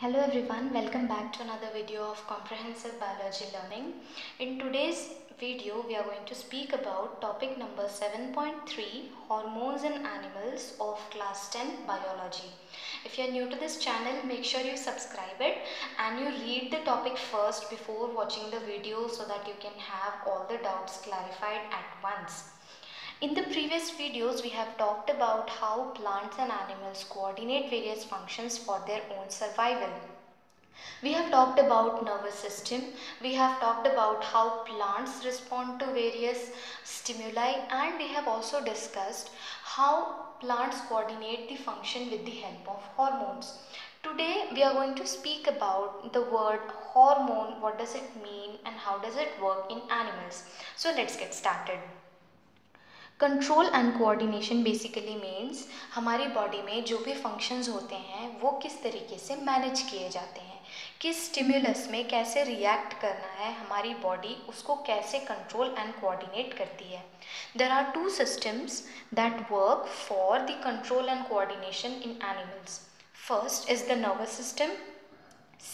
Hello everyone, welcome back to another video of comprehensive biology learning. In today's video, we are going to speak about topic number 7.3, hormones in animals of class 10 biology. If you are new to this channel, make sure you subscribe it and you read the topic first before watching the video so that you can have all the doubts clarified at once. In the previous videos, we have talked about how plants and animals coordinate various functions for their own survival. We have talked about nervous system, we have talked about how plants respond to various stimuli, and we have also discussed how plants coordinate the function with the help of hormones. Today we are going to speak about the word hormone, what does it mean and how does it work in animals. So let's get started. Control and coordination basically means हमारी body में जो भी functions होते हैं वो किस तरीके से मैनेज किए जाते हैं, किस स्टिमुलस में कैसे रिएक्ट करना है, हमारी बॉडी उसको कैसे कंट्रोल एंड कोऑर्डिनेट करती है. There are two systems that work for the control and coordination in animals. First is the nervous system,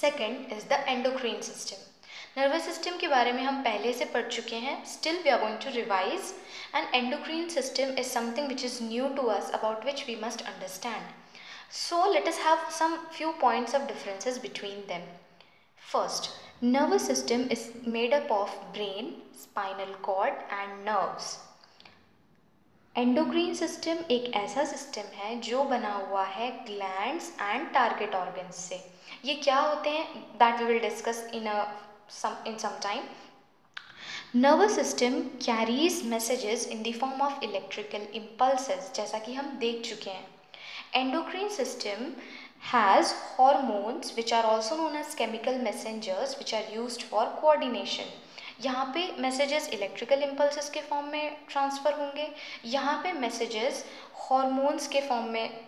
second is the endocrine system. Nervous system के बारे में हम पहले से पढ़ चुके हैं, still we are going to revise. And endocrine system is something which is new to us, about which we must understand. So let us have some few points of differences between them. First, nervous system is made up of brain, spinal cord and nerves. Endocrine system एक ऐसा system है जो बना हुआ है glands and target organs से. ये क्या होते हैं that we will discuss in some time. Nervous system carries messages in the form of electrical impulses, जैसा कि हम देख चुके हैं. Endocrine system has hormones which are also known as chemical messengers which are used for coordination. यहाँ पे messages electrical impulses के form में ट्रांसफ़र होंगे, यहाँ पे मैसेजेस हॉर्मोन्स के फॉर्म में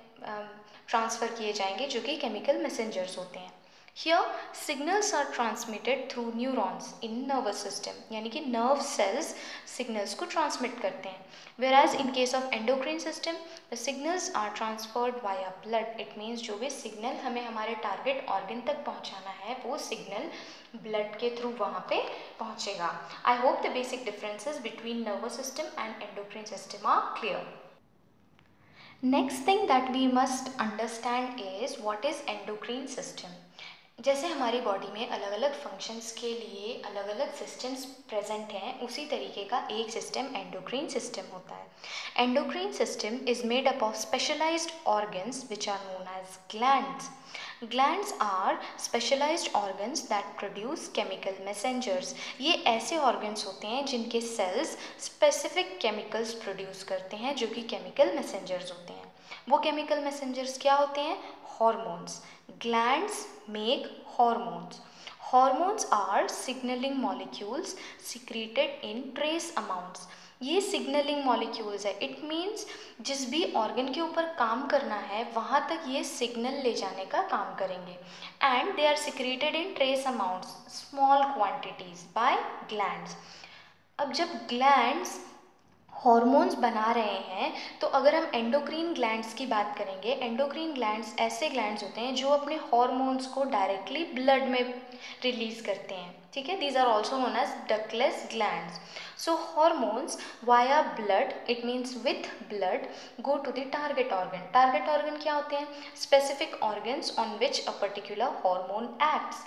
ट्रांसफ़र किए जाएंगे जो कि केमिकल मैसेंजर्स होते हैं. Here signals are transmitted through neurons in nervous system, यानी कि nerve cells signals को transmit करते हैं. Whereas in case of endocrine system, the signals are transferred via blood. It means जो भी signal हमें हमारे target organ तक पहुंचाना है वो signal blood के through वहाँ पे पहुंचेगा. I hope the basic differences between nervous system and endocrine system are clear. Next thing that we must understand is what is endocrine system. जैसे हमारी बॉडी में अलग अलग फंक्शंस के लिए अलग अलग सिस्टम्स प्रेजेंट हैं, उसी तरीके का एक सिस्टम एंडोक्राइन सिस्टम होता है. Endocrine system is made up of specialized organs which are known as glands. Glands are specialized organs that produce chemical messengers. ये ऐसे organs होते हैं जिनके cells specific chemicals produce करते हैं जो कि chemical messengers होते हैं. वो chemical messengers क्या होते हैं? Hormones. Glands make hormones. Hormones are signaling molecules secreted in trace amounts. ये सिग्नलिंग मॉलिक्यूल्स है. इट मीन्स जिस भी ऑर्गन के ऊपर काम करना है वहाँ तक ये सिग्नल ले जाने का काम करेंगे. And they are secreted in trace amounts, small quantities by glands. अब जब ग्लैंड्स हॉर्मोन्स बना रहे हैं तो अगर हम एंडोक्रीन ग्लैंड्स की बात करेंगे, एंडोक्रीन ग्लैंड्स ऐसे ग्लैंड्स होते हैं जो अपने हॉर्मोन्स को डायरेक्टली ब्लड में रिलीज करते हैं. ठीक है, these are also known as ductless glands. So hormones via blood, it means with blood, go to the target organ. Target organ क्या होते हैं? Specific organs on which a particular hormone acts.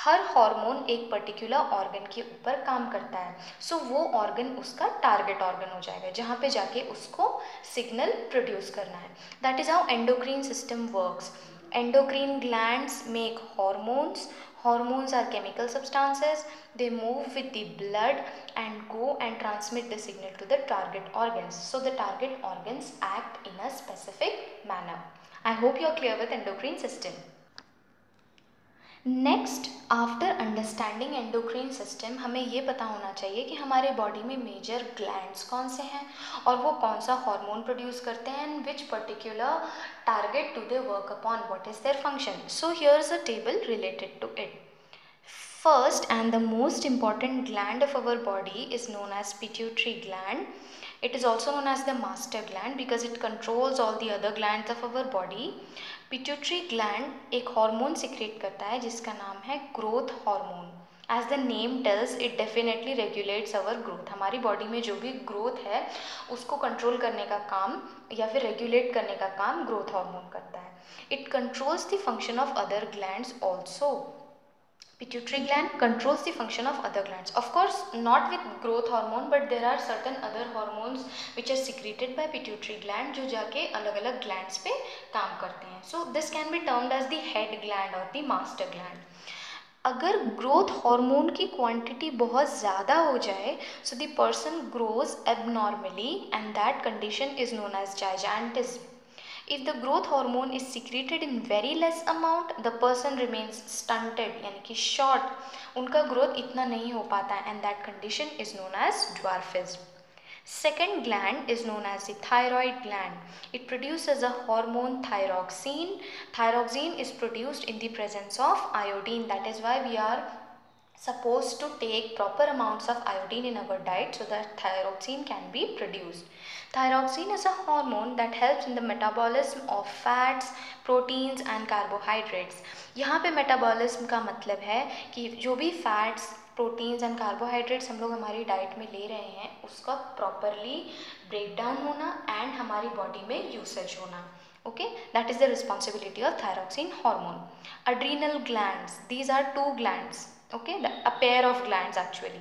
Her hormone एक particular organ के ऊपर काम करता है. सो वो ऑर्गन उसका टारगेट ऑर्गन हो जाएगा जहाँ पे जाके उसको सिग्नल प्रोड्यूस करना है. That is how endocrine system works. Endocrine glands make hormones. Hormones are chemical substances. They move with the blood and go and transmit the signal to the target organs. So the target organs act in a specific manner. I hope you are clear with endocrine system. Next, after understanding endocrine system हमें ये पता होना चाहिए कि हमारे body में major glands कौन से हैं और वो कौन सा हार्मोन प्रोड्यूस करते हैं and which particular target to they work upon, what is their function. So here is a table related to it. First and the most important gland of our body is known as pituitary gland. It is also known as the master gland because it controls all the other glands of our body. Pituitary gland एक hormone secrete करता है जिसका नाम है growth hormone. As the name tells it definitely regulates our growth. हमारी body में जो भी ग्रोथ है उसको कंट्रोल करने का काम या फिर रेगुलेट करने का काम ग्रोथ हार्मोन करता है। It controls the function of other glands also. Pituitary gland controls the function of other glands. Of course, not with growth hormone, but there are certain other hormones which are secreted by pituitary gland जो जाके अलग अलग glands पे काम करते हैं. So this can be termed as the head gland or the master gland. अगर growth hormone की क्वांटिटी बहुत ज़्यादा हो जाए so the person grows abnormally and that condition is known as gigantism. If the growth hormone is secreted in very less amount, the person remains stunted यानी कि short, उनका growth इतना नहीं हो पाता है and that condition is known as dwarfism. Second gland is known as the thyroid gland. It produces a hormone thyroxine. Thyroxine is produced in the presence of iodine. That is why we are supposed to take proper amounts of iodine in our diet so that thyroxine can be produced. Thyroxine is a hormone that helps in the metabolism of fats, proteins and carbohydrates. यहाँ पे metabolism का मतलब है कि जो भी fats, proteins and carbohydrates हम लोग हमारी डाइट में ले रहे हैं उसका properly breakdown होना and हमारी body में usage होना. Okay, that is the responsibility of thyroxine hormone. Adrenal glands, these are two glands. Okay, a pair of glands actually.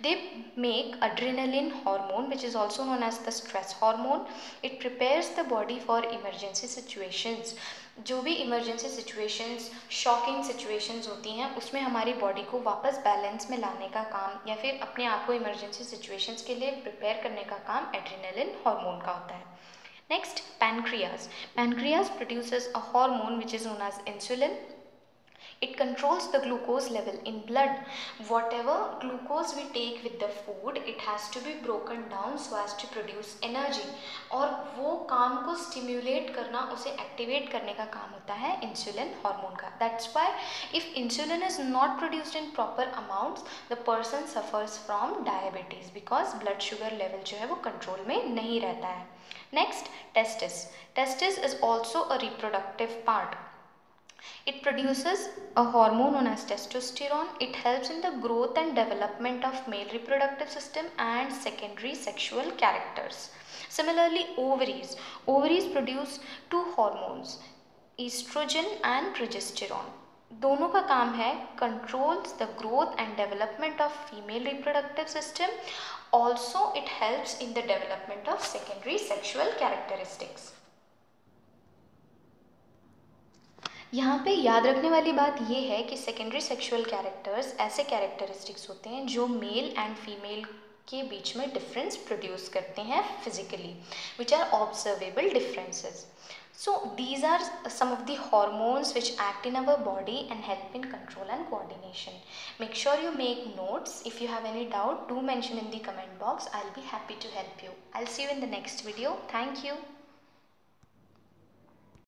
They make adrenaline hormone which is also known as the stress hormone. It prepares the body for emergency situations. जो भी emergency situations, shocking situations होती हैं उसमें हमारी body को वापस balance में लाने का काम या फिर अपने आप को इमरजेंसी सिचुएशंस के लिए प्रिपेयर करने का काम एड्रेनलिन हार्मोन का होता है. Next, pancreas. Pancreas produces a hormone which is known as insulin. It controls the glucose level in blood. Whatever glucose we take with the food, it has to be broken down so as to produce energy. और वो काम को stimulate करना, उसे activate करने का काम होता है insulin hormone का. That's why if insulin is not produced in proper amounts, the person suffers from diabetes because blood sugar level जो है वो control में नहीं रहता है. Next, testis. Testis is also a reproductive part. It produces a hormone known as testosterone. It helps in the growth and development of male reproductive system and secondary sexual characters. Similarly, ovaries. Ovaries produce two hormones, estrogen and progesterone. दोनों का काम है controls the growth and development of female reproductive system. Also, it helps in the development of secondary sexual characteristics. यहाँ पे याद रखने वाली बात ये है कि सेकेंडरी सेक्सुअल कैरेक्टर्स ऐसे कैरेक्टरिस्टिक्स होते हैं जो मेल एंड फीमेल के बीच में डिफरेंस प्रोड्यूस करते हैं physically, which are observable differences. So these are some of the hormones which act in our body and help in control and coordination. Make sure you make notes. If you have any doubt, do mention in the comment box. I'll be happy to help you. I'll see you in the next video. Thank you.